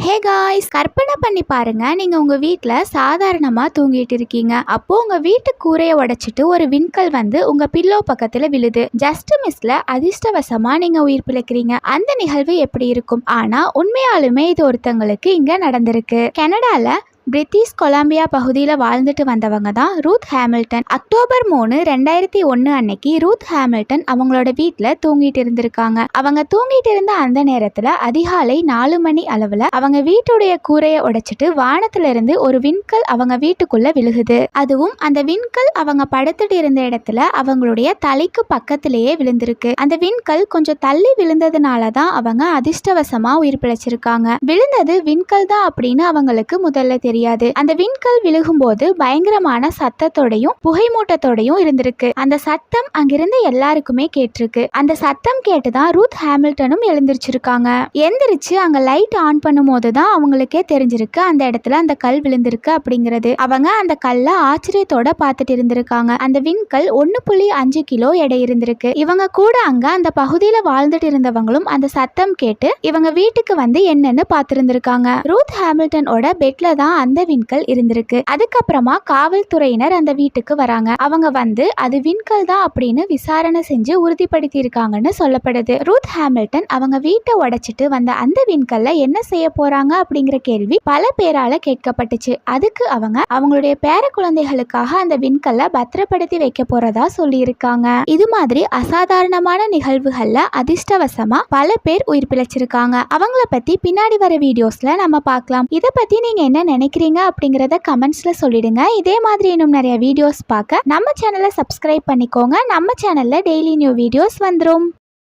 Hey guys, கற்பனை பண்ணி பாருங்க, நீங்க உங்க வீட்ல சாதாரணமா தூங்கிட்டு இருக்கீங்க. அப்போ உங்க வீட்டு கூரையை உடைச்சிட்டு ஒரு விண்கல் வந்து உங்க பில்லோ பக்கத்துல விழுது. ஜஸ்ட் மிஸ்ல அதிர்ஷ்டவசமா நீங்க உயிர் பிழைக்கிறீங்க. அந்த நிகழ்வு எப்படி இருக்கும்? ஆனா உண்மையாலுமே இது ஒருத்தங்களுக்கு இங்க நடந்திருக்கு. கனடால பிரிட்டிஷ் கொலம்பியா பகுதியில் வாழ்ந்துட்டு வந்தவங்க தான் ரூத் ஹேமில்டன். அக்டோபர் 3, 2001 அன்னைக்கு ரூத் ஹேமில்டன் அவங்களோட வீட்டில் தூங்கிட்டு இருந்திருக்காங்க. அவங்க தூங்கிட்டு இருந்த அந்த நேரத்தில் அதிகாலை 4 மணி அளவில் அவங்க வீட்டுடைய கூரையை உடைச்சிட்டு வானத்துல இருந்து ஒரு விண்கல் அவங்க வீட்டுக்குள்ள விழுகுது. அதுவும் அந்த விண்கல் அவங்க படுத்துட்டு இருந்த இடத்துல அவங்களுடைய தலைக்கு பக்கத்திலேயே விழுந்திருக்கு. அந்த விண்கல் கொஞ்சம் தள்ளி விழுந்ததுனால தான் அவங்க அதிர்ஷ்டவசமா உயிர் பிழைச்சிருக்காங்க. விழுந்தது விண்கல் தான் அப்படின்னு அவங்களுக்கு முதல்ல தெரியாது. அந்த விண்கல் விழுகும்போது பயங்கரமான சத்தத்தோடையும் புகைமூட்டத்தோடையும் இருந்திருக்கு. அந்த சத்தம் அங்கிருந்து எல்லாருக்குமே கேட்டிருக்கு. அந்த சத்தம் கேட்டுதான் ரூத் ஹேமில்டனும் எழுந்திருச்சிருக்காங்க. எந்திரிச்சு அங்க லைட் ஆன் பண்ணும் போதுதான் அவங்களுக்கே தெரிஞ்சிருக்கு அந்த இடத்துல அந்த கல் விழுந்திருக்கு அப்படிங்கிறது. அவங்க அந்த கல்லை ஆச்சரியத்தோட பார்த்துட்டு இருந்திருக்காங்க. அந்த விண்கல் 1.5 கிலோ எடை இருந்திருக்கு. இவங்க கூட அங்க அந்த பகுதியில வாழ்ந்துட்டு இருந்தவங்களும் அந்த சத்தம் கேட்டு இவங்க வீட்டுக்கு வந்து என்னன்னு பார்த்திருந்திருக்காங்க. ரூத் ஹேமில்டனோட பெட்ல தான் அந்த விண்கல் இருந்திருக்கு. அதுக்கப்புறமா காவல்துறையினர் அந்த வீட்டுக்கு வராங்க. அவங்க வந்து அது விண்கல் தான் அப்படின்னு விசாரணை செஞ்சு உறுதிப்படுத்தி இருக்காங்கன்னு சொல்லப்படுது. ரூத் ஹேமில்டன் அவங்க வீட்டை உடைச்சிட்டு வந்த அந்த விண்கல்ல என்ன செய்ய போறாங்க அப்படிங்கிற கேள்வி பல பேரால கேட்கப்பட்டுச்சு. அதுக்கு அவங்க அவங்களுடைய பேர குழந்தைகளுக்காக அந்த விண்கல்ல பத்திரப்படுத்தி வைக்க போறதா சொல்லி இருக்காங்க. இது மாதிரி அசாதாரணமான நிகழ்வுகள்ல அதிர்ஷ்டவசமா பல பேர் உயிர் பிழைச்சிருக்காங்க. அவங்கள பத்தி பின்னாடி வர வீடியோஸ்ல நம்ம பார்க்கலாம். இதை பத்தி நீங்க என்ன நினைக்கிறீங்க அப்படிங்கறத கமெண்ட்ஸ்ல சொல்லிடுங்க. இதே மாதிரி இன்னும் நிறைய வீடியோஸ் பார்க்க நம்ம சேனலை சப்ஸ்கிரைப் பண்ணிக்கோங்க. நம்ம சேனல்ல டெய்லி நியூ வீடியோஸ் வந்துரும்.